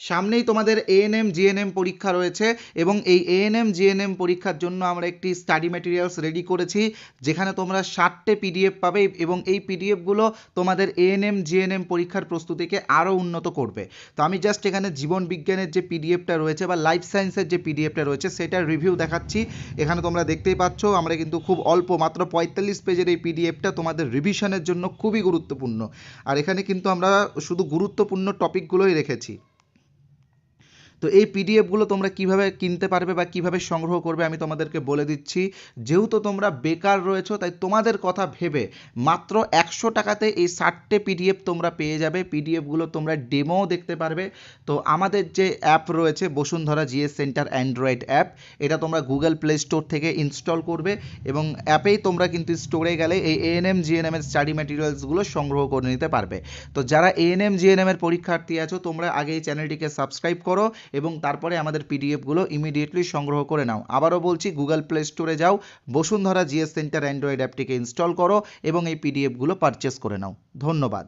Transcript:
সামনেই তোমাদের ANM GNM পরীক্ষা রয়েছে এবং এই এএনএম জিএনএম পরীক্ষার জন্য আমরা একটি স্টাডি ম্যাটেরিয়ালস রেডি করেছি, যেখানে তোমরা 60টে পিডিএফ পাবে এবং এই পিডিএফগুলো তোমাদের এএনএম জিএনএম পরীক্ষার প্রস্তুতিকে আরও উন্নত করবে। তো আমি জাস্ট এখানে জীবন বিজ্ঞানের যে পিডিএফটা রয়েছে বা লাইফ সায়েন্সের যে পিডিএফটা রয়েছে সেটার রিভিউ দেখাচ্ছি। এখানে তোমরা দেখতেই পাচ্ছ আমরা কিন্তু খুব অল্প, মাত্র 45 পেজের এই পিডিএফটা তোমাদের রিভিশনের জন্য খুবই গুরুত্বপূর্ণ। আর এখানে কিন্তু আমরা শুধু গুরুত্বপূর্ণ টপিকগুলোই রেখেছি। তো এই পিডিএফগুলো তোমরা কিভাবে কিনতে পারবে বা কিভাবে সংগ্রহ করবে আমি তোমাদেরকে বলে দিচ্ছি। যেহেতু তোমরা বেকার রয়েছো, তাই তোমাদের কথা ভেবে মাত্র 100 টাকাতে এই 60টে পিডিএফ তোমরা পেয়ে যাবে। পিডিএফগুলো তোমরা ডেমোও দেখতে পারবে। তো আমাদের যে অ্যাপ রয়েছে Bashundhara GS centre Android app, এটা তোমরা গুগল প্লে স্টোর থেকে ইনস্টল করবে এবং অ্যাপেই তোমরা কিন্তু স্টোরে গেলে এই এএনএম জিএনএম এর স্টাডি ম্যাটেরিয়ালসগুলো সংগ্রহ করে নিতে পারবে। তো যারা এএনএম জিএনএম এর পরীক্ষার্থী আছো, তোমরা আগে এই চ্যানেলটিকে সাবস্ক্রাইব করো এবং তারপরে আমাদের পিডিএফগুলো ইমিডিয়েটলি সংগ্রহ করে নাও। আবারও বলছি, গুগল প্লে স্টোরে যাও, বসুন্ধরা জিএস সেন্টার অ্যান্ড্রয়েড অ্যাপটিকে ইনস্টল করো এবং এই পিডিএফগুলো পারচেস করে নাও। ধন্যবাদ।